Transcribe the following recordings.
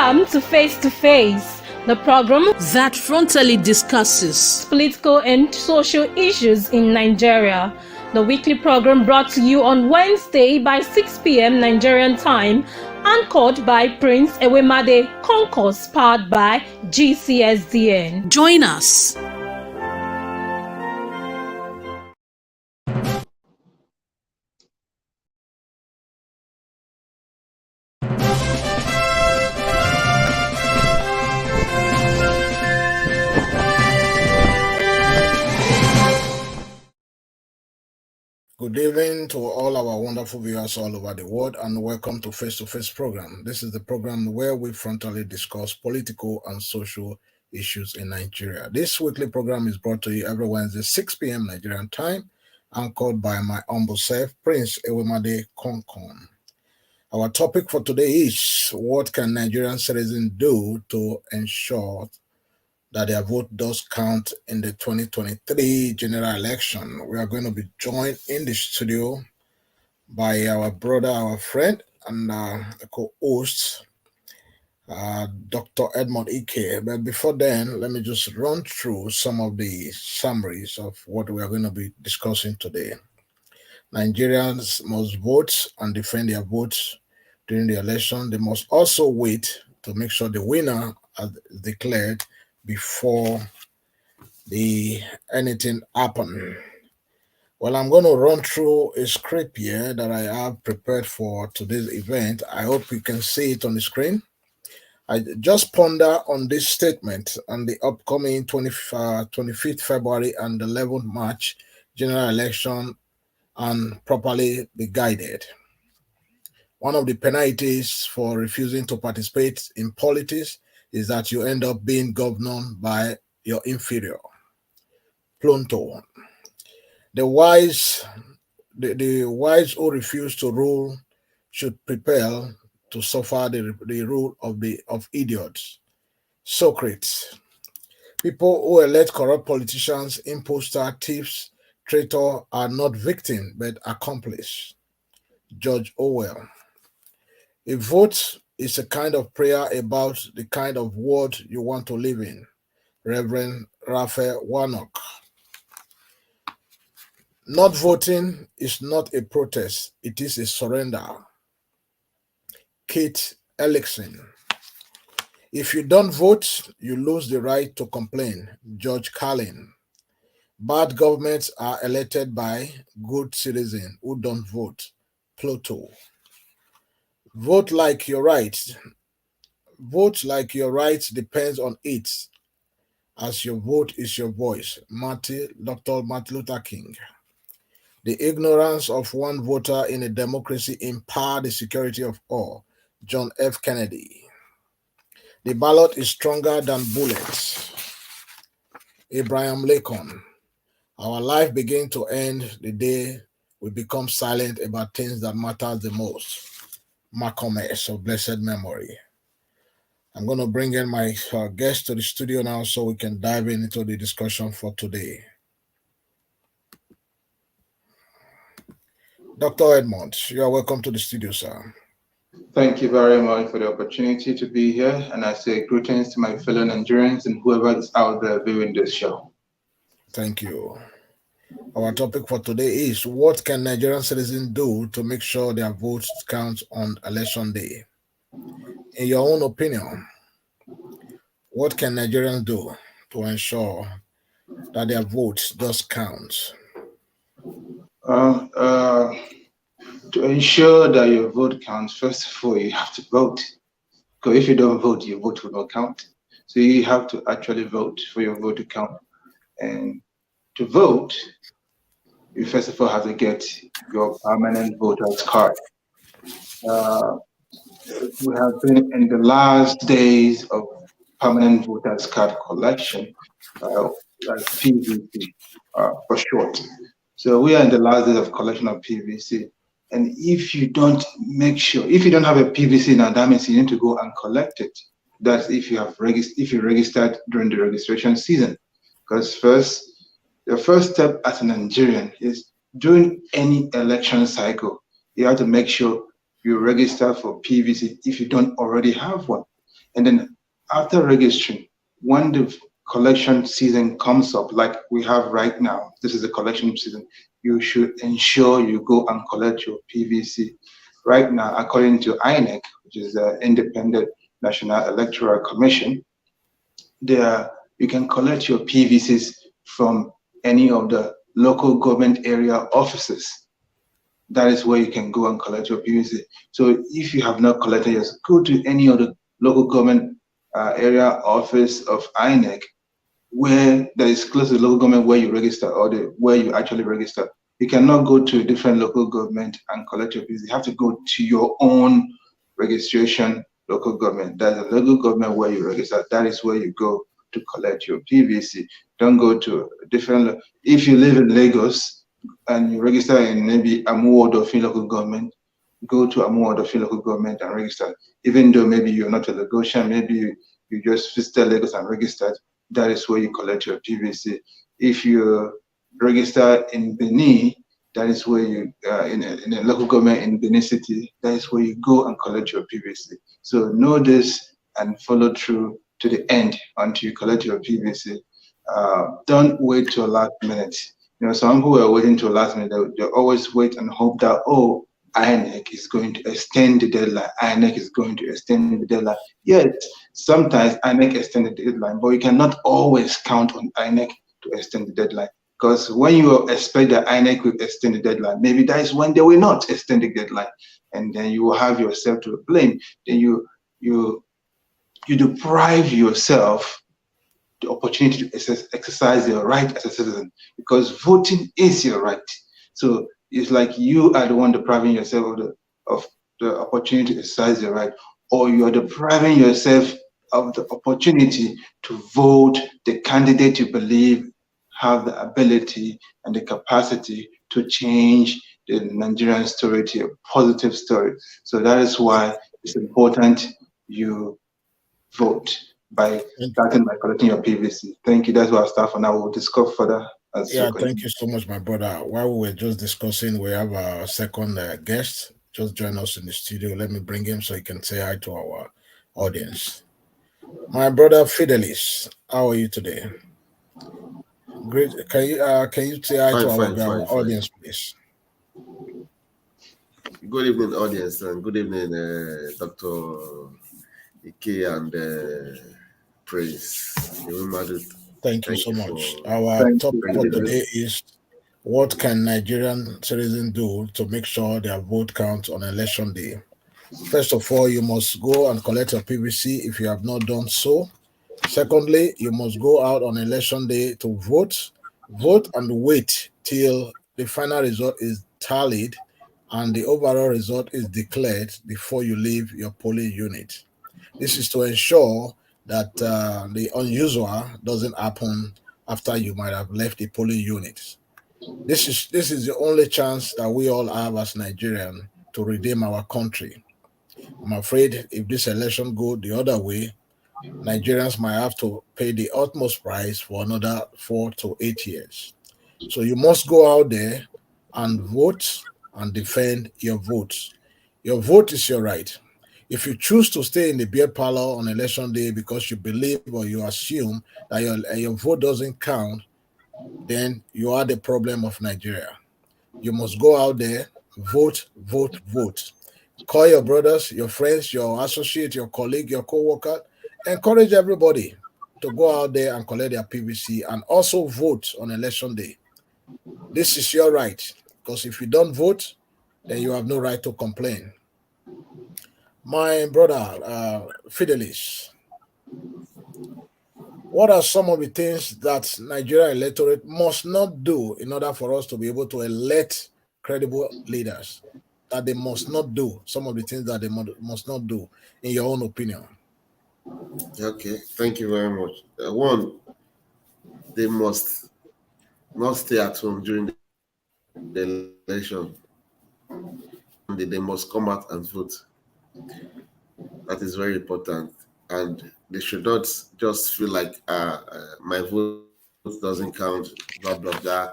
Welcome to Face to Face, the program that frontally discusses political and social issues in Nigeria. The weekly program brought to you on Wednesday by 6 p.m. Nigerian time, anchored by Prince Ewemade Concourse, powered by GCSDN. Join us. Good evening to all our wonderful viewers all over the world, and welcome to Face program. This is the program where we frontally discuss political and social issues in Nigeria. This weekly program is brought to you every Wednesday, 6 p.m. Nigerian time, anchored by my humble self, Prince Ewemade Concourse. Our topic for today is, what can Nigerian citizens do to ensure that their vote does count in the 2023 general election? We are going to be joined in the studio by our brother, our friend, and co-host, Dr. Edmond Ike. But before then, let me just run through some of the summaries of what we are going to be discussing today. Nigerians must vote and defend their votes during the election. They must also wait to make sure the winner is declared before anything happen. Well, I'm going to run through a script here that I have prepared for today's event. I hope you can see it on the screen. I just ponder on this statement on the upcoming 25th February and 11th March general election and properly be guided. One of the penalties for refusing to participate in politics is that you end up being governed by your inferior. Plunto. The wise who refuse to rule should prepare to suffer the rule of idiots. Socrates. People who elect corrupt politicians, impostor, thieves, traitor are not victims but accomplices. George Orwell. A vote is a kind of prayer about the kind of world you want to live in. Reverend Raphael Warnock. Not voting is not a protest, it is a surrender. Kate Ellickson. If you don't vote, you lose the right to complain. George Carlin. Bad governments are elected by good citizens who don't vote. Pluto. Vote like your rights. Vote like your rights depends on it, as your vote is your voice. Dr. Martin Luther King. The ignorance of one voter in a democracy impairs the security of all. John F. Kennedy. The ballot is stronger than bullets. Abraham Lincoln. Our life begins to end the day we become silent about things that matter the most. Malcolm X of blessed memory. I'm going to bring in my guest to the studio now so we can dive into the discussion for today. Dr. Edmond, you are welcome to the studio, sir. Thank you very much for the opportunity to be here, and I say greetings to my fellow Nigerians and whoever is out there viewing this show. Thank you. Our topic for today is, what can Nigerian citizens do to make sure their votes count on election day? In your own opinion, what can Nigerians do to ensure that their votes does count? To ensure that your vote counts, first of all, you have to vote. Because if you don't vote, your vote will not count. So you have to actually vote for your vote to count. And to vote, you first of all have to get your permanent voter's card. We have been in the last days of permanent voter's card collection, like PVC for short. So we are in the last days of collection of PVC. And if you don't have a PVC now, that means you need to go and collect it. That's if you registered during the registration season. Because the first step as a Nigerian is, during any election cycle, you have to make sure you register for PVC if you don't already have one. And then after registering, when the collection season comes up, like we have right now, this is the collection season, you should ensure you go and collect your PVC. Right now, according to INEC, which is the Independent National Electoral Commission, there you can collect your PVCs from any of the local government area offices. That is where you can go and collect your PVC. So if you have not collected yours, go to any of the local government area office of INEC where that is close to the local government where you register or where you actually register. You cannot go to a different local government and collect your PVC. You have to go to your own registration local government. That's the local government where you register. That is where you go to collect your PVC. Don't go to a different. If you live in Lagos and you register in maybe Amuodofin local government, go to Amuodofin local government and register. Even though maybe you're not a Lagosian, maybe you just visited Lagos and registered, that is where you collect your PVC. If you register in Benin, that is where you, in a local government in Benin City, that is where you go and collect your PVC. So know this and follow through to the end until you collect your PVC. Don't wait till last minute. You know, some people are waiting till last minute. They always wait and hope that, oh, INEC is going to extend the deadline. INEC is going to extend the deadline. Yes, sometimes INEC extend the deadline, but you cannot always count on INEC to extend the deadline. Because when you expect that INEC will extend the deadline, maybe that is when they will not extend the deadline, and then you will have yourself to blame. Then you deprive yourself the opportunity to exercise your right as a citizen, because voting is your right. So it's like you are the one depriving yourself of the opportunity to exercise your right, or you are depriving yourself of the opportunity to vote the candidate you believe have the ability and the capacity to change the Nigerian story to a positive story. So that is why it's important you vote by starting by collecting your PVC. Thank you. That's what I'll start for now. We'll discuss further as we Yeah, thank continue. you so much, my brother. While we were just discussing, we have our second guest just join us in the studio. Let me bring him so he can say hi to our audience. My brother Fidelis, how are you today? Great. Can you say hi to Fine, our, fine, fine, fine. audience, please? Good evening, audience, and good evening, Dr. Ike and Prince. Thank you Thank so you much. for Our Thank topic you. for bringing today this. is what can Nigerian citizens do to make sure their vote counts on election day? First of all, you must go and collect your PVC if you have not done so. Secondly, you must go out on election day to vote. Vote and wait till the final result is tallied and the overall result is declared before you leave your polling unit. This is to ensure that the unusual doesn't happen after you might have left the polling unit. This is the only chance that we all have as Nigerians to redeem our country. I'm afraid if this election go the other way, Nigerians might have to pay the utmost price for another 4 to 8 years. So you must go out there and vote and defend your votes. Your vote is your right. If you choose to stay in the beer parlor on election day because you believe or you assume that your vote doesn't count, then you are the problem of Nigeria. You must go out there, vote, vote, vote. Call your brothers, your friends, your associate, your colleague, your co-worker. Encourage everybody to go out there and collect their PVC and also vote on election day. This is your right, because if you don't vote, then you have no right to complain. My brother, Fidelis, what are some of the things that Nigeria electorate must not do in order for us to be able to elect credible leaders? That they must not do, some of the things that they must not do, in your own opinion. Okay, thank you very much. One, they must not stay at home during the election. They must come out and vote. That is very important. And they should not just feel like my vote doesn't count, blah, blah, blah.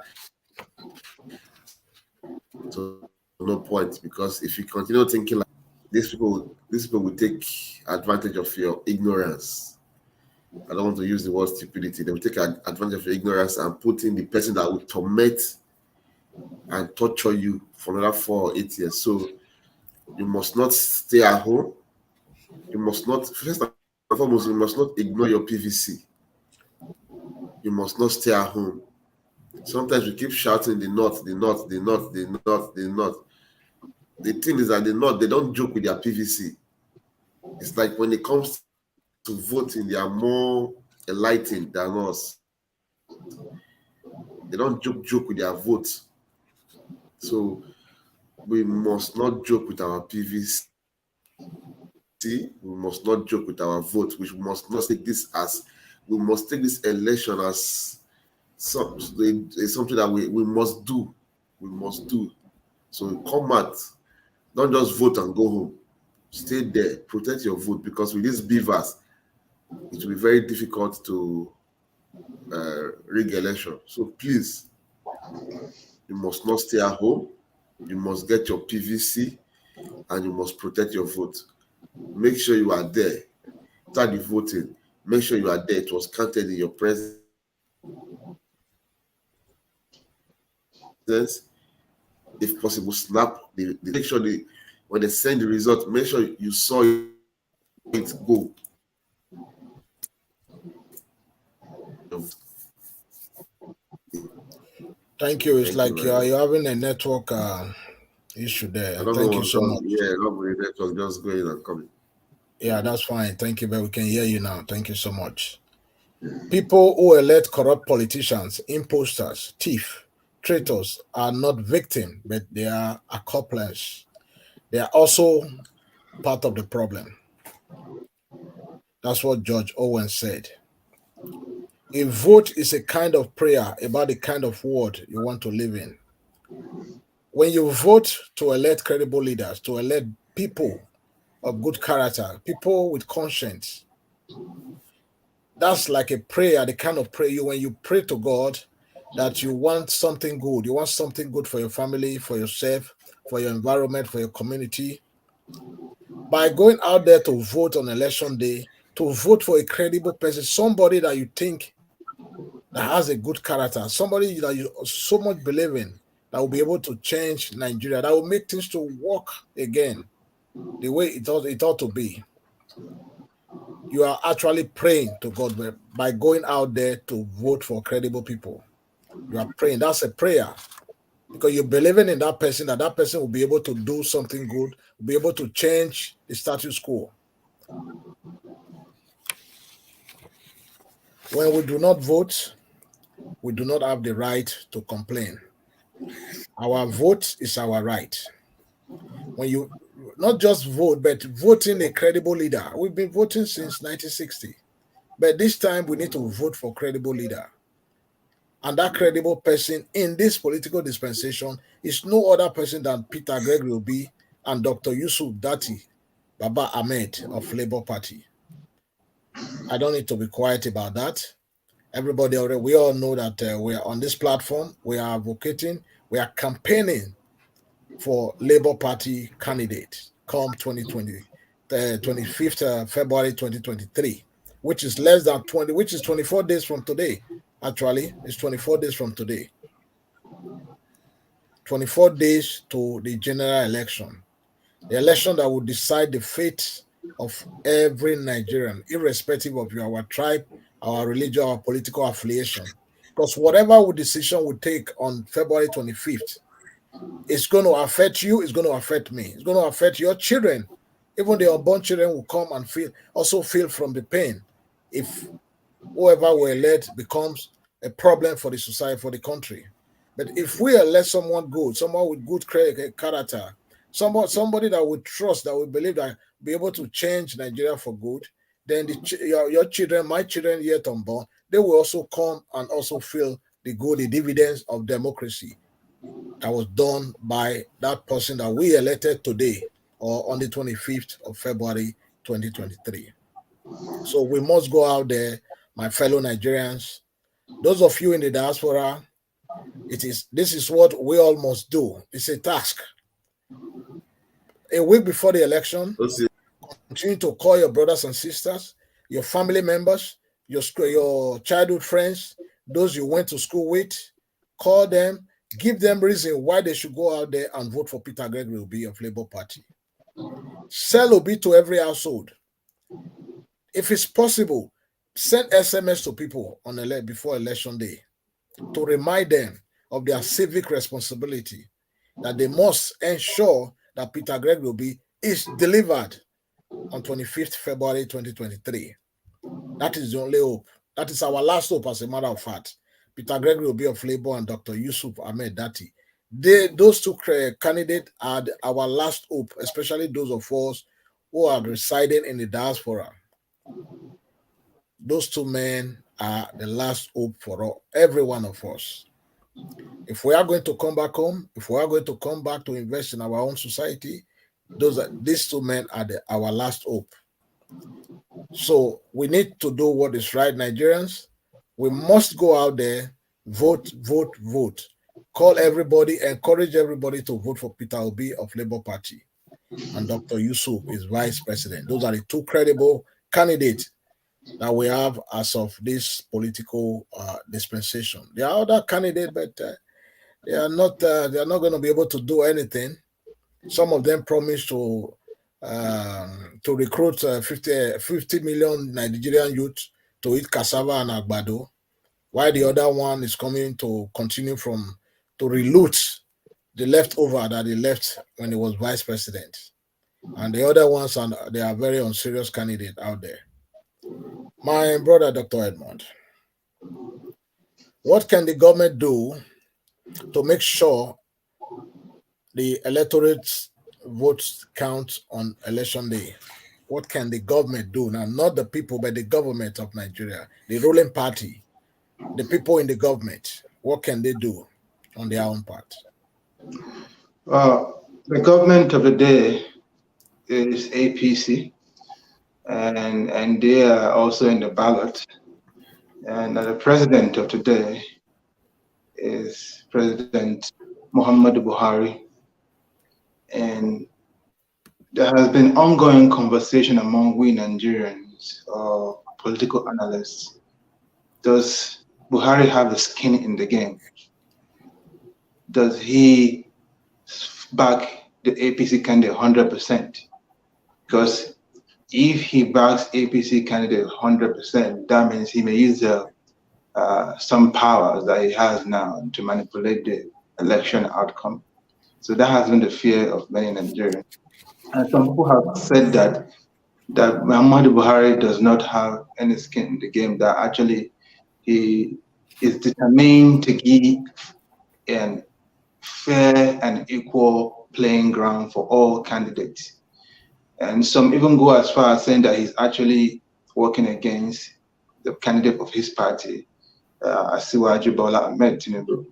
So no point, because if you continue thinking like these people will take advantage of your ignorance. I don't want to use the word stupidity. They will take advantage of your ignorance and put in the person that will torment and torture you for another 4 or 8 years. So you must not stay at home. You must not, first and foremost, you must not ignore your PVC. You must not stay at home. Sometimes we keep shouting the North, the North, the North, the North, the North. The thing is that the North, they don't joke with their PVC. It's like when it comes to voting, they are more enlightened than us. They don't joke with their votes. So we must not joke with our PVC. We must not joke with our vote. We must not take this as, we must take this election as something that we must do. We must do. So come out. Don't just vote and go home. Stay there. Protect your vote, because with these beavers, it will be very difficult to rig election. So please, you must not stay at home. You must get your PVC and you must protect your vote. Make sure you are there. Start the voting. Make sure you are there. It was counted in your presence. If possible, snap make sure when they send the result, make sure you saw it go. Thank you. It's like you're having a network issue there. Thank you so much. Yeah, the network just going and coming. Yeah, that's fine. Thank you, but we can hear you now. Thank you so much. People who elect corrupt politicians, imposters, thieves, traitors are not victims, but they are accomplices. They are also part of the problem. That's what George Owen said. A vote is a kind of prayer about the kind of world you want to live in. When you vote to elect credible leaders, to elect people of good character, people with conscience, that's like a prayer, the kind of prayer when you pray to God that you want something good. You want something good for your family, for yourself, for your environment, for your community. By going out there to vote on election day, to vote for a credible person, somebody that you think that has a good character, somebody that you so much believe in, that will be able to change Nigeria, that will make things to work again the way it ought to be. You are actually praying to God by going out there to vote for credible people. You are praying. That's a prayer, because you're believing in that person, that person will be able to do something good, will be able to change the status quo. When we do not vote, we do not have the right to complain. Our vote is our right. When you not just vote, but voting a credible leader. We've been voting since 1960. But this time we need to vote for credible leader. And that credible person in this political dispensation is no other person than Peter Gregory Obi and Dr. Yusuf Dati Baba Ahmed of Labour Party. I don't need to be quiet about that. Everybody already, we all know that we are on this platform. We are advocating, we are campaigning for Labour Party candidate come 2020, 25th February 2023, which is less than 20, which is 24 days from today. Actually, it's 24 days from today. 24 days to the general election. The election that will decide the fate of every Nigerian, irrespective of our tribe, our religion, our political affiliation. Because whatever decision we take on February 25th, it's going to affect you, it's going to affect me, it's going to affect your children. Even the unborn children will come and also feel from the pain if whoever we elect becomes a problem for the society, for the country. But if we elect someone good, someone with good character, somebody that we trust, that we believe that be able to change Nigeria for good, then your children, my children yet unborn, they will also come and also feel the dividends of democracy that was done by that person that we elected today or on the 25th of February 2023. So we must go out there, my fellow Nigerians, those of you in the diaspora, this is what we all must do. It's a task. a week before the election, Okay. continue to call your brothers and sisters, your family members, your childhood friends, those you went to school with. Call them, give them reason why they should go out there and vote for Peter Gregory Obi of Labour Party. Sell Obi to every household. If it's possible, send SMS to people on before election day to remind them of their civic responsibility, that they must ensure that Peter Gregory Obi is delivered on 25th February 2023. That is the only hope. That is our last hope, as a matter of fact. Peter Gregory Obi of Labour and Dr. Yusuf Ahmed Dati. Those two candidates are our last hope, especially those of us who are residing in the diaspora. Those two men are the last hope for every one of us. If we are going to come back home, if we are going to come back to invest in our own society, these two men are our last hope. So we need to do what is right, Nigerians. We must go out there, vote, vote, vote. Call everybody, encourage everybody to vote for Peter Obi of Labour Party and Dr. Yusuf is vice president. Those are the two credible candidates that we have as of this political dispensation. There are other candidates, but they are not going to be able to do anything. Some of them promise to recruit 50 million Nigerian youth to eat cassava and agbado, while the other one is coming to continue to reloot the leftover that he left when he was vice president. And the other ones, they are very unserious candidates out there. My brother, Dr. Edmond, what can the government do to make sure the electorate's votes count on election day? What can the government do? Now, not the people, but the government of Nigeria, the ruling party, the people in the government. What can they do on their own part? The government of the day is APC, and they are also in the ballot. And the president of today is President Muhammadu Buhari. And there has been ongoing conversation among we Nigerians, political analysts. Does Buhari have a skin in the game? Does he back the APC candidate 100%? Because if he backs APC candidate 100%, that means he may use some powers that he has now to manipulate the election outcome. So that has been the fear of many Nigerians. And some people have said that Muhammadu Buhari does not have any skin in the game, that actually he is determined to give an fair and equal playing ground for all candidates. And some even go as far as saying that he's actually working against the candidate of his party, Asiwaju Bola Ahmed Tinubu.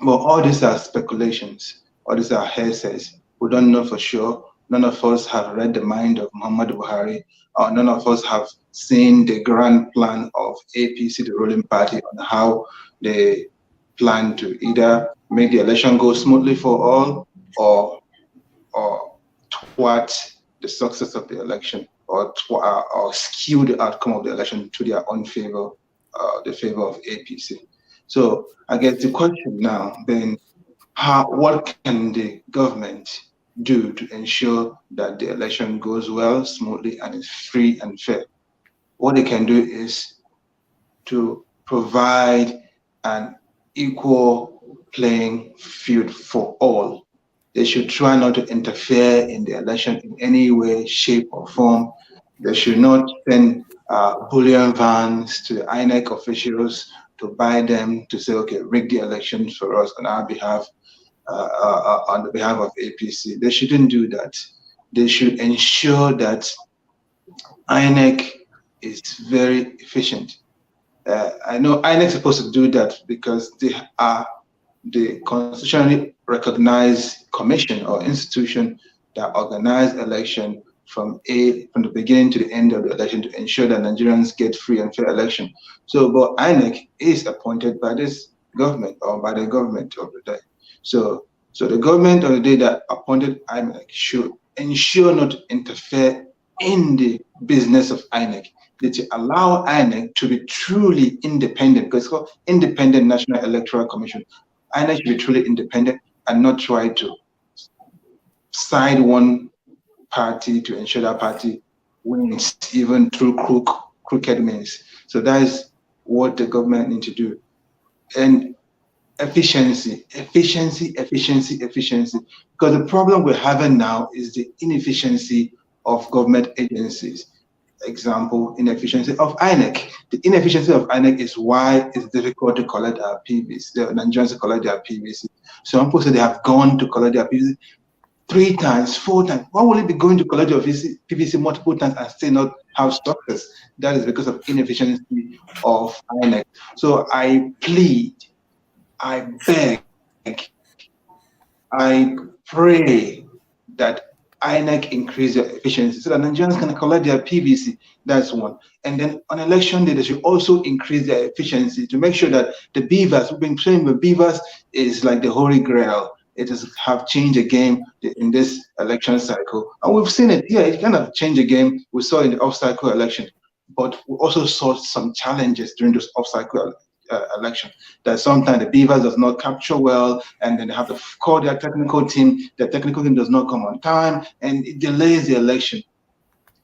But all these are speculations, all these are hearsays. We don't know for sure. None of us have read the mind of Muhammadu Buhari, or none of us have seen the grand plan of APC, the ruling party, on how they plan to either make the election go smoothly for all, or thwart the success of the election, or skew the outcome of the election to their own favor, the favor of APC. So I guess the question now then, what can the government do to ensure that the election goes well, smoothly, and is free and fair? What they can do is to provide an equal playing field for all. They should try not to interfere in the election in any way, shape, or form. They should not send bullion vans to the INEC officials to buy them to say, okay, rig the elections for us on our behalf, on the behalf of APC. They shouldn't do that. They should ensure that INEC is very efficient. I know INEC is supposed to do that because they are the constitutionally recognized commission or institution that organize election from the beginning to the end of the election to ensure that Nigerians get free and fair election. So, but INEC is appointed by this government or by the government of the day. So the government of the day that appointed INEC should ensure not to interfere in the business of INEC. That to allow INEC to be truly independent, because it's called Independent National Electoral Commission. INEC should be truly independent and not try to side one party to ensure that party wins, even through crooked means. So that is what the government need to do. And efficiency. Because the problem we're having now is the inefficiency of government agencies. Example, inefficiency of INEC. The inefficiency of INEC is why it's difficult to collect our PVCs. The Nigerians to collect their PVC. Some people say they have gone to collect their PVC 3 times, 4 times. Why will it be going to collect your PVC multiple times and still not have success? That is because of inefficiency of INEC. So I plead, I beg, I pray that INEC increase their efficiency so that Nigerians can collect their PVC. That's one. And then on election day, they should also increase their efficiency to make sure that the beavers, we've been saying the beavers is like the holy grail. It has have changed the game in this election cycle. And we've seen it, yeah, it kind of changed the game. We saw in the off-cycle election, but we also saw some challenges during those off-cycle election, that sometimes the beavers does not capture well, and then they have to call their technical team. The technical team does not come on time, and it delays the election.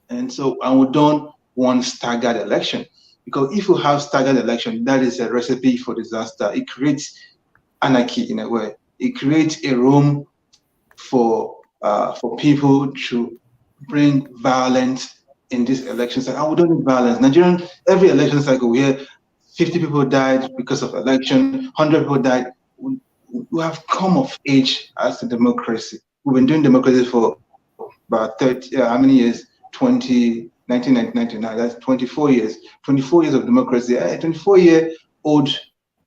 And we don't want staggered election, because if you have staggered election, that is a recipe for disaster. It creates anarchy in a way. It creates a room for people to bring violence in this election cycle. And we don't need violence. Nigerian, every election cycle we hear 50 people died because of election, 100 people died. We have come of age as a democracy. We've been doing democracy for about 30, how many years? 1999, that's 24 years. 24 years of democracy. A 24-year-old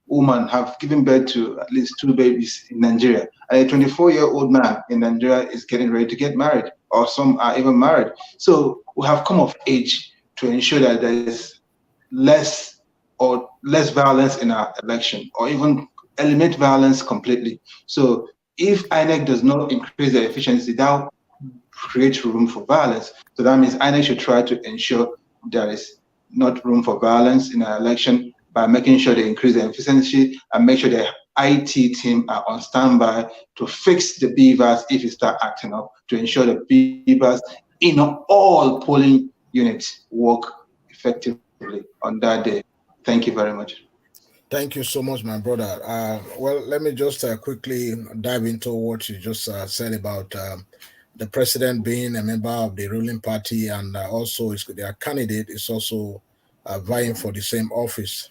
woman have given birth to at least 2 babies in Nigeria. And a 24-year-old man in Nigeria is getting ready to get married, or some are even married. So we have come of age to ensure that there is less violence in our election, or even eliminate violence completely. So if INEC does not increase their efficiency, that creates room for violence. So that means INEC should try to ensure there is not room for violence in our election by making sure they increase their efficiency and make sure their IT team are on standby to fix the beavers if it start acting up, to ensure the beavers in all polling units work effectively on that day. Thank you very much. Thank you so much, my brother. Well, let me just quickly dive into what you just said about the president being a member of the ruling party, and also their candidate is also vying for the same office.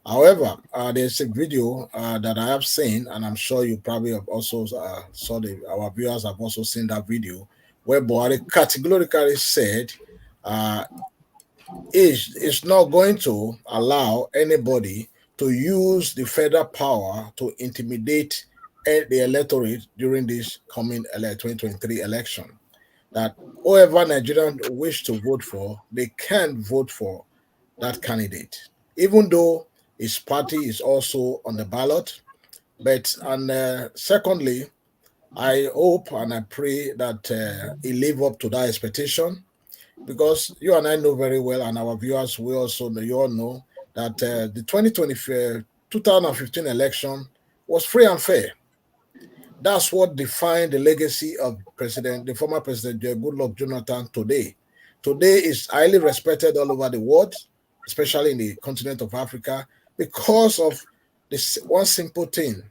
However, there's a video that I have seen, and I'm sure you probably have also our viewers have also seen that video, where Buhari categorically said is not going to allow anybody to use the federal power to intimidate the electorate during this coming 2023 election. That whoever Nigerians wish to vote for, they can vote for that candidate, even though his party is also on the ballot. And secondly, I hope and I pray that he live up to that expectation, because you and I know very well, and our viewers will also know, you all know, that the 2015 election was free and fair. That's what defined the legacy of the former president, Goodluck Jonathan today. Today is highly respected all over the world, especially in the continent of Africa, because of this one simple thing.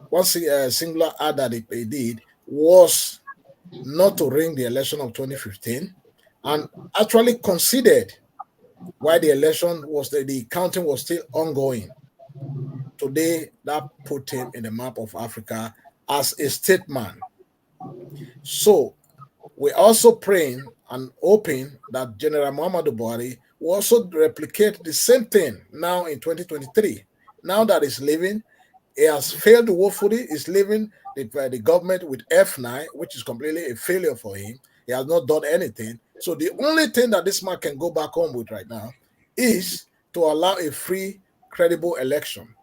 One singular act that they did was not to ring the election of 2015, and actually considered while the election was the counting was still ongoing. Today, that put him in the map of Africa as a statesman. So we're also praying and hoping that General Muhammadu Buhari will also replicate the same thing now in 2023. Now that he's leaving, he has failed woefully. He's leaving the government with F9, which is completely a failure for him. He has not done anything. So the only thing that this man can go back home with right now is to allow a free, credible election.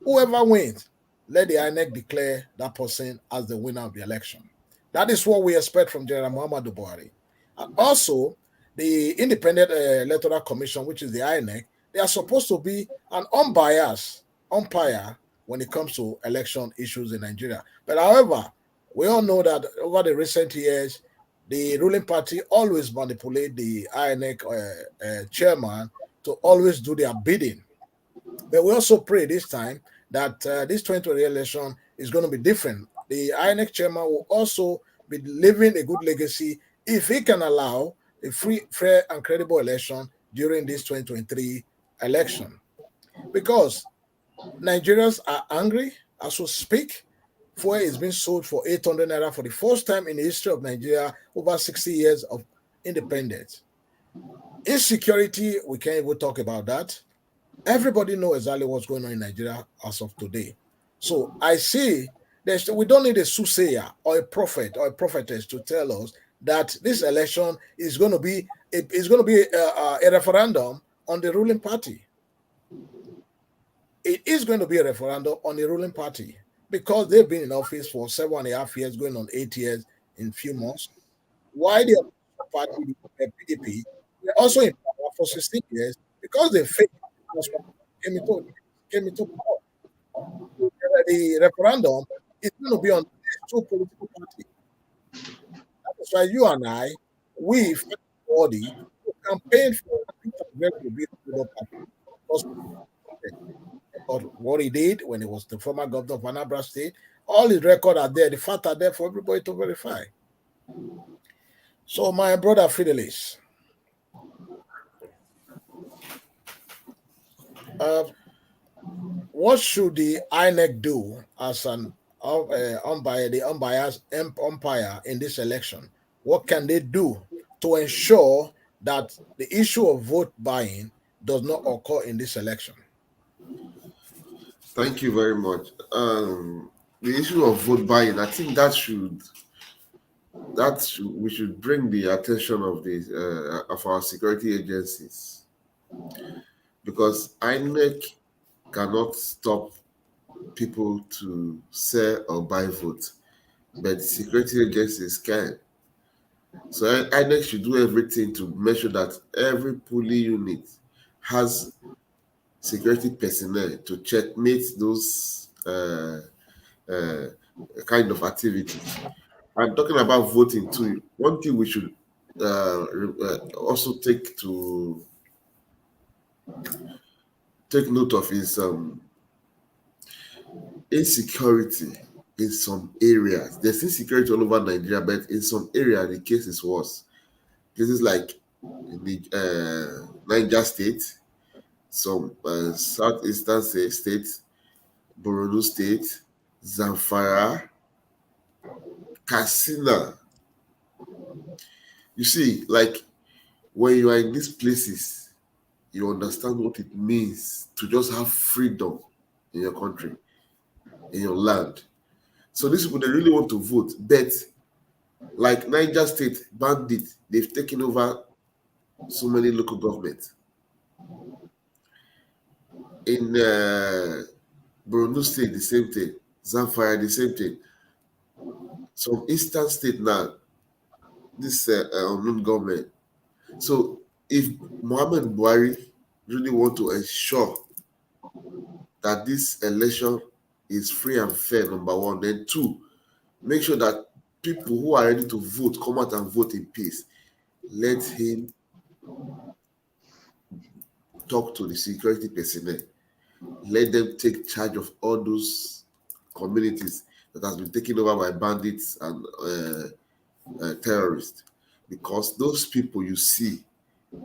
Whoever wins, let the INEC declare that person as the winner of the election. That is what we expect from General Muhammadu Buhari. And also, the Independent Electoral Commission, which is the INEC, they are supposed to be an unbiased umpire when it comes to election issues in Nigeria. But however, we all know that over the recent years, the ruling party always manipulate the INEC chairman to always do their bidding. But we also pray this time that this 2020 election is going to be different. The INEC chairman will also be leaving a good legacy if he can allow a free, fair, and credible election during this 2023 election. Because Nigerians are angry as we speak. Fuel is being sold for 800 naira for the first time in the history of Nigeria, over 60 years of independence. Insecurity, we can't even talk about that. Everybody knows exactly what's going on in Nigeria as of today. So I see we don't need a soothsayer or a prophet or a prophetess to tell us that this election is going to be a referendum on the ruling party. It is going to be a referendum on the ruling party because they've been in office for 7.5 years, going on 8 years in few months. Why the party, the PDP, they're also in power for 16 years because they failed came into power. The referendum is going to be on these two political parties. That's why you and I, we, body, campaign for Peter Obi to be the party. Because what he did when he was the former governor of Anambra State, all his records are there. The facts are there for everybody to verify. So, my brother Fidelis, what should the INEC do as an umpire, the umpire in this election? What can they do to ensure that the issue of vote buying does not occur in this election? Thank you very much. The issue of vote buying, I think we should bring the attention of our security agencies, because INEC cannot stop people to sell or buy votes, but security agencies can. So INEC should do everything to make sure that every polling unit has security personnel to checkmate those kind of activities. I'm talking about voting too. One thing we should also take note of is insecurity in some areas. There's insecurity all over Nigeria, but in some areas the case is worse. Places like the Niger State, some southeastern states, Borno State, Zamfara, Katsina. You see, like when you are in these places, you understand what it means to just have freedom in your country, in your land. So these people, they really want to vote, but like Niger State bandit, they've taken over so many local governments. In Borno State, the same thing. Zamfara, the same thing. Some eastern state now, this unknown government. So if Muhammad Buhari really want to ensure that this election is free and fair, number one, then two, make sure that people who are ready to vote come out and vote in peace. Let him talk to the security personnel. Let them take charge of all those communities that has been taken over by bandits and terrorists, because those people you see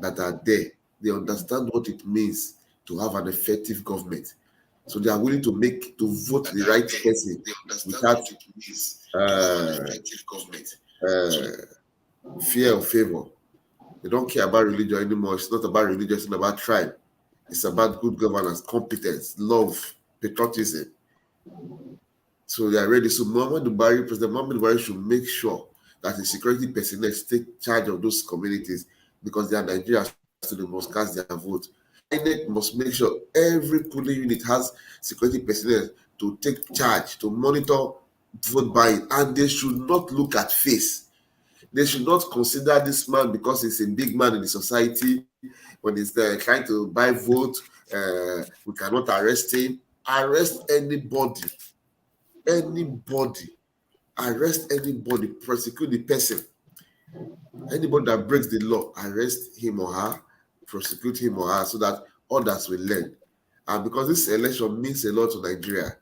that are there, they understand what it means to have an effective government. So they are willing to vote the right person without fear or favor. They don't care about religion anymore. It's not about religion, it's not about tribe. It's about good governance, competence, love, patriotism. So they are ready. So President Muhammad Buhari should make sure that the security personnel take charge of those communities, because they are Nigerians, so they must cast their vote. INEC must make sure every polling unit has security personnel to take charge, to monitor vote buying, and they should not look at face. They should not consider this man because he's a big man in the society. When he's trying to buy vote, we cannot arrest him. Arrest anybody, anybody. Arrest anybody. Prosecute the person. Anybody that breaks the law, arrest him or her, prosecute him or her, so that others will learn. And because this election means a lot to Nigeria,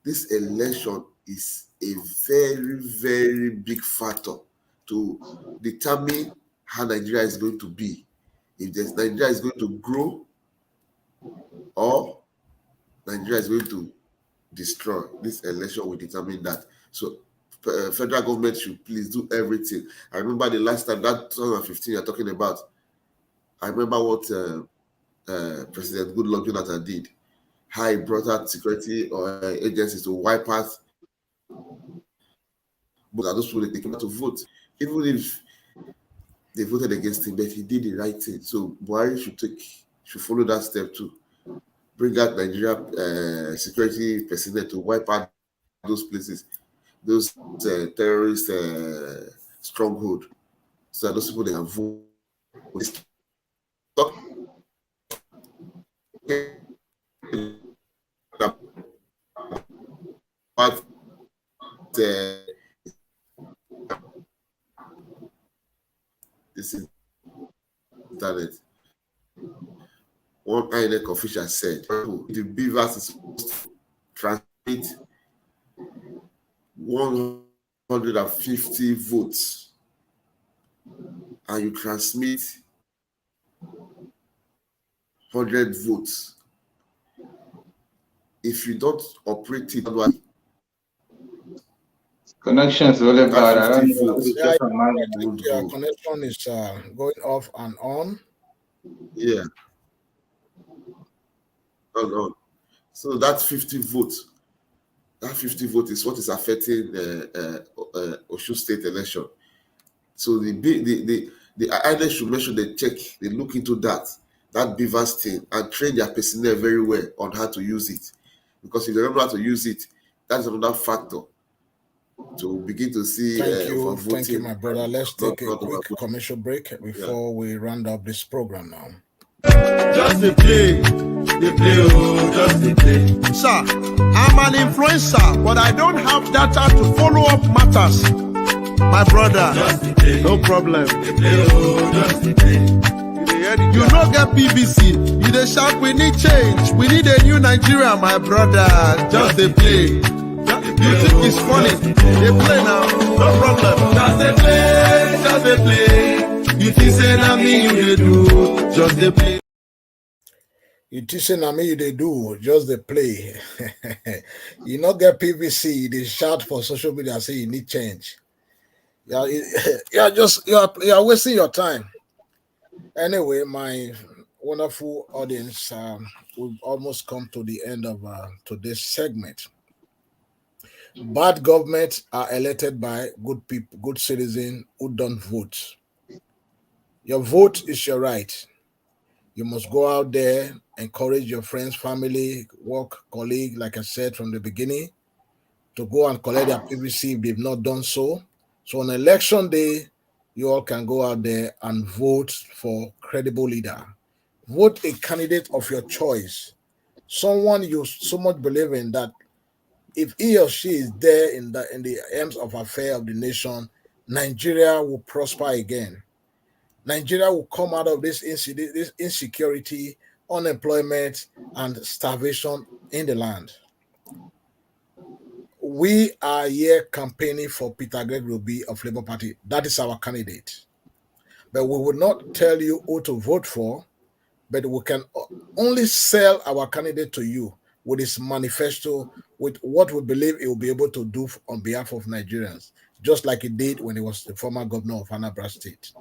this election is a very, very big factor to determine how Nigeria is going to be. If Nigeria is going to grow or Nigeria is going to destroy, this election will determine that. So federal government should please do everything. I remember the last time, that 2015 you're talking about, I remember what President Goodluck Jonathan did. How he brought out security or agencies to wipe out those people that came out to vote. Even if they voted against him, but he did the right thing. So Buhari should follow that step too. Bring out Nigeria security personnel to wipe out those places, those terrorist stronghold, so that those people they can vote. But this is internet. One INEC official said the beavers is supposed to transmit 150 votes, and you transmit 100 votes. If you don't operate it, connection is really bad. I don't know. votes. Yeah, I think your connection is going off and on. Yeah. On. So that 50 votes, is what is affecting the Osun State election. So the INEC should make sure they look into that beavers thing and train their personnel very well on how to use it. Because if they don't know how to use it, that's another factor to begin to see. Thank you, my brother. Let's take a quick commercial break before we round up this program now. Just the play, just the play. Sir, I'm an influencer, but I don't have data to follow up matters. My brother, no problem. Just the play. You no get BBC, you dey shout we need change, we need a new Nigeria, my brother. Just the play. You think it's funny? They play now, no problem. Just the play. You think say na me you dey do, just the play. You teaching na me you dey do, just the play. You not get PVC, they shout for social media, say you need change. You're wasting your time. Anyway, my wonderful audience, we've almost come to the end of today's segment. Bad governments are elected by good people, good citizens who don't vote. Your vote is your right. You must go out there, encourage your friends, family, work colleague, like I said from the beginning, to go and collect their PVC if they've not done so. So on election day, you all can go out there and vote for credible leader. Vote a candidate of your choice. Someone you so much believe in that if he or she is there in the aims of affair of the nation, Nigeria will prosper again. Nigeria will come out of this insecurity, unemployment, and starvation in the land. We are here campaigning for Peter Greg Ruby of Labour Party. That is our candidate. But we will not tell you who to vote for, but we can only sell our candidate to you with his manifesto, with what we believe he will be able to do on behalf of Nigerians, just like he did when he was the former governor of Anambra State.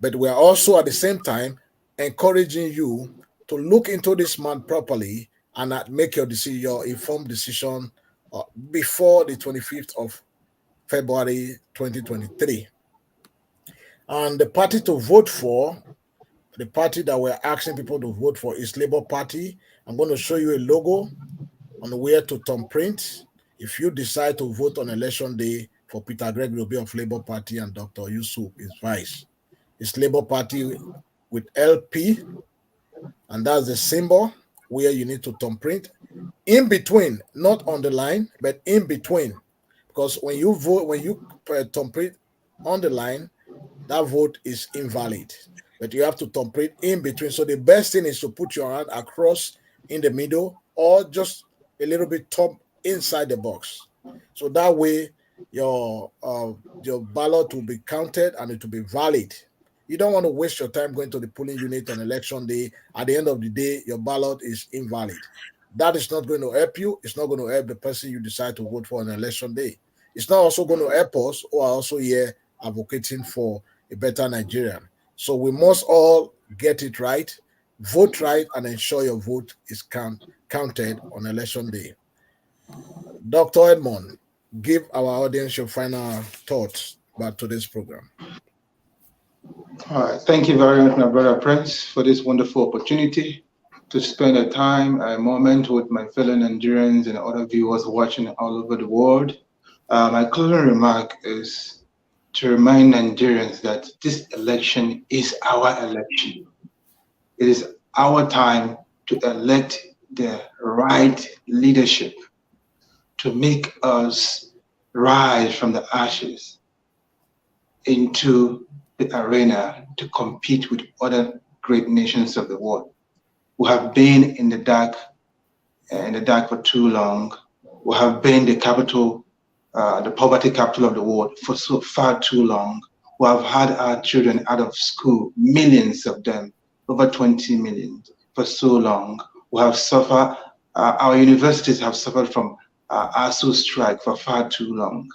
But we are also at the same time encouraging you to look into this man properly and make your decision, your informed decision before the 25th of February 2023. And the party to vote for, the party that we're asking people to vote for is Labour Party. I'm going to show you a logo on where to thumbprint. if you decide to vote on election day for Peter Gregory Obi of Labour Party and Dr. Yusuf is vice, it's Labour Party with LP, and that's the symbol where you need to thumbprint in between, not on the line, but in between. Because when you vote, when you thumbprint on the line, that vote is invalid. But you have to thumbprint in between. So the best thing is to put your hand across in the middle or just a little bit top inside the box. So that way your ballot will be counted and it will be valid. You don't want to waste your time going to the polling unit on election day. At the end of the day, your ballot is invalid. That is not going to help you. It's not going to help the person you decide to vote for on election day. It's not also going to help us who are also here advocating for a better Nigerian. So we must all get it right, vote right, and ensure your vote is counted on election day. Dr. Edmond, give our audience your final thoughts about today's program. All right. Thank you very much, my brother Prince, for this wonderful opportunity to spend a moment with my fellow Nigerians and other viewers watching all over the world. My closing remark is to remind Nigerians that this election is our election. It is our time to elect the right leadership to make us rise from the ashes into the arena to compete with other great nations of the world who have been in the dark for too long, who have been the poverty capital of the world for so far too long, who have had our children out of school, millions of them, over 20 million for so long, who have suffered, our universities have suffered from ASU strike for far too long.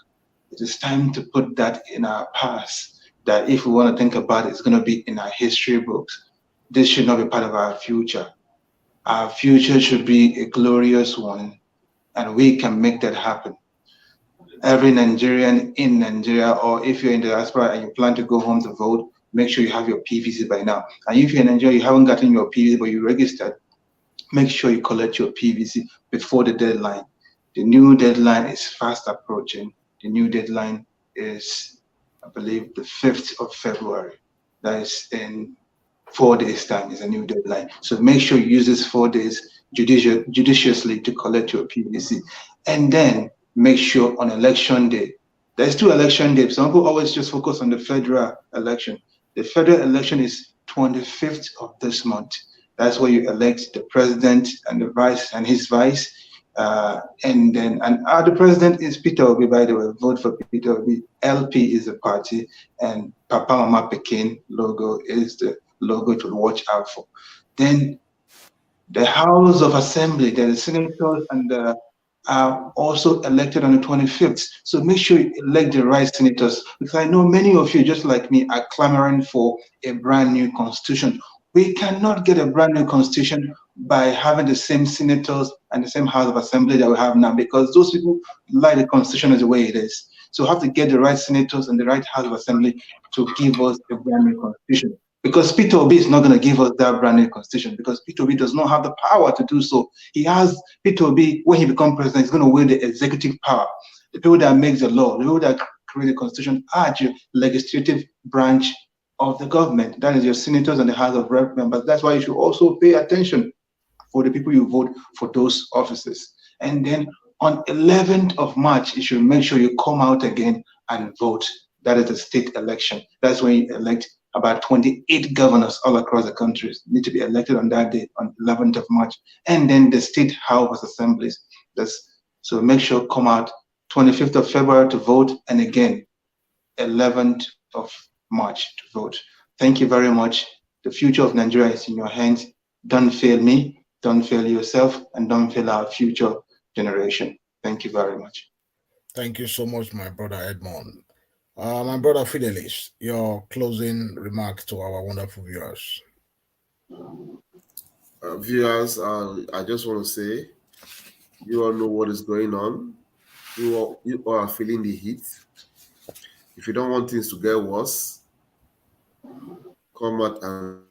It is time to put that in our past, that if we want to think about it, it's going to be in our history books. This should not be part of our future. Our future should be a glorious one, and we can make that happen. Every Nigerian in Nigeria, or if you're in the diaspora and you plan to go home to vote, make sure you have your PVC by now. And if you're in Nigeria, you haven't gotten your PVC, but you registered, make sure you collect your PVC before the deadline. The new deadline is fast approaching. The new deadline is, I believe, the 5th of February. That is in 4 days' time is a new deadline. So make sure you use this 4 days judiciously to collect your PVC. And then make sure on election day, there's 2 election days. Some people always just focus on the federal election. The federal election is 25th of this month. That's where you elect the president and the vice and his vice. And the president is Peter Obi, by the way. Vote for Peter Obi. LP is the party, and Papa Mama Pekin logo is the logo to watch out for. Then the House of Assembly, the senators and are also elected on the 25th. So make sure you elect the right senators, because I know many of you, just like me, are clamoring for a brand new constitution. We cannot get a brand new constitution by having the same senators and the same House of Assembly that we have now, because those people like the constitution as the way it is. So we have to get the right senators and the right House of Assembly to give us a brand new constitution. Because Peter Obi is not going to give us that brand new constitution, because Peter Obi does not have the power to do so. Peter Obi, when he becomes president, is going to wield the executive power. The people that make the law, the people that create the constitution are the legislative branch of the government. That is your senators and the House of Rep members. That's why you should also pay attention for the people you vote for those offices. And then on 11th of March, you should make sure you come out again and vote. That is the state election. That's when you elect about 28 governors all across the country need to be elected on that day, on 11th of March. And then the state House of Assemblies. So make sure come out 25th of February to vote, and again, 11th of March to vote. Thank you very much. The future of Nigeria is in your hands. Don't fail me, don't fail yourself, and don't fail our future generation. Thank you very much. Thank you so much, my brother Edmond. My brother Fidelis, your closing remark to our wonderful viewers. Viewers, I just want to say, you all know what is going on. You all are feeling the heat. If you don't want things to get worse, come out and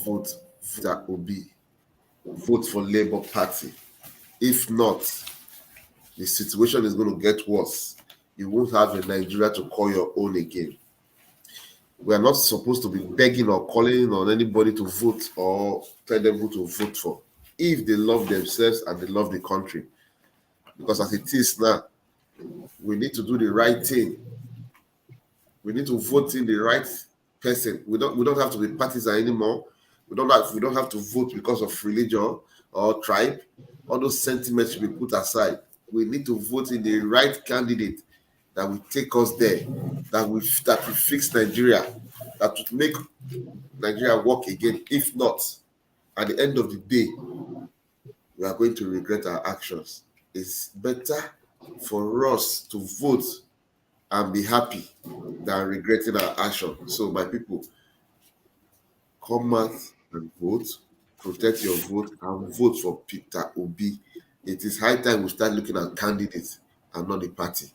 vote that will be. Vote for Labour Party. If not, the situation is going to get worse. You won't have a Nigeria to call your own again. We are not supposed to be begging or calling on anybody to vote or tell them who to vote for if they love themselves and they love the country. Because as it is now, we need to do the right thing. We need to vote in the right person. We don't have to be partisan anymore. We don't have to vote because of religion or tribe. All those sentiments should be put aside. We need to vote in the right candidate that will take us there, that will fix Nigeria, that will make Nigeria work again. If not, at the end of the day, we are going to regret our actions. It's better for us to vote and be happy than regretting our action. So, my people, come out and vote, protect your vote, and vote for Peter Obi. It is high time we start looking at candidates and not the party.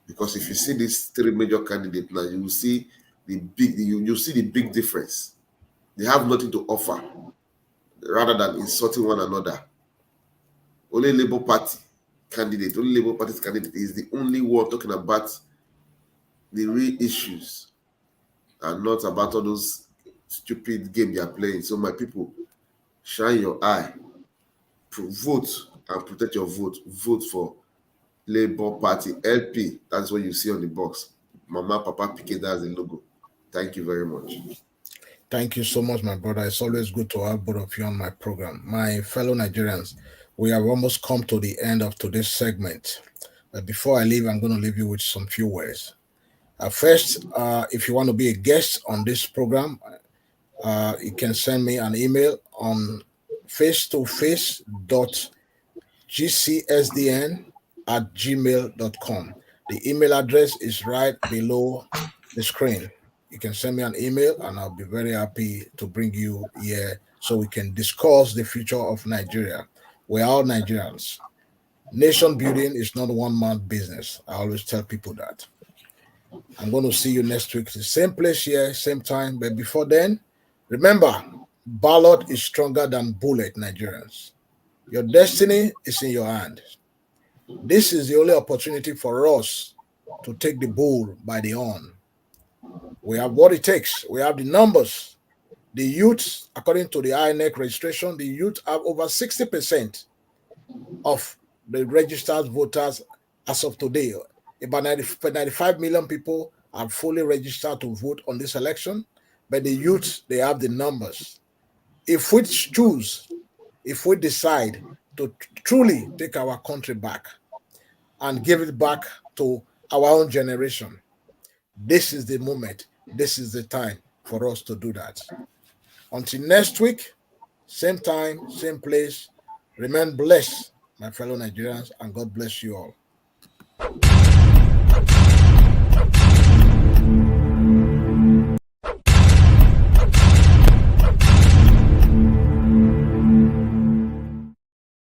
Because if you see these three major candidates now, you will see you see the big difference. They have nothing to offer rather than insulting one another. Only Labour Party's candidate is the only one talking about the real issues and not about all those stupid games they are playing. So my people, shine your eye, vote and protect your vote. Vote for Labour Party LP. That's what you see on the box. Mama, Papa, Piquet, that's the logo. Thank you very much. Thank you so much, my brother. It's always good to have both of you on my program. My fellow Nigerians, we have almost come to the end of today's segment. But before I leave, I'm going to leave you with some few words. First, if you want to be a guest on this program, you can send me an email on face-to-face.gcsdn@gmail.com. The email address is right below the screen. You can send me an email and I'll be very happy to bring you here so we can discuss the future of Nigeria. We're all Nigerians. Nation building is not one man business. I always tell people that. I'm going to see you next week, the same place here, same time. But before then, remember, ballot is stronger than bullet, Nigerians. Your destiny is in your hand. This is the only opportunity for us to take the bull by the horn. We have what it takes. We have the numbers. The youth, according to the INEC registration, the youth have over 60% of the registered voters as of today. About 95 million people are fully registered to vote on this election, but the youth, they have the numbers. If we choose, if we decide to truly take our country back and give it back to our own generation, this is the moment, this is the time for us to do that. Until next week, same time, same place, remain blessed, my fellow Nigerians, and God bless you all.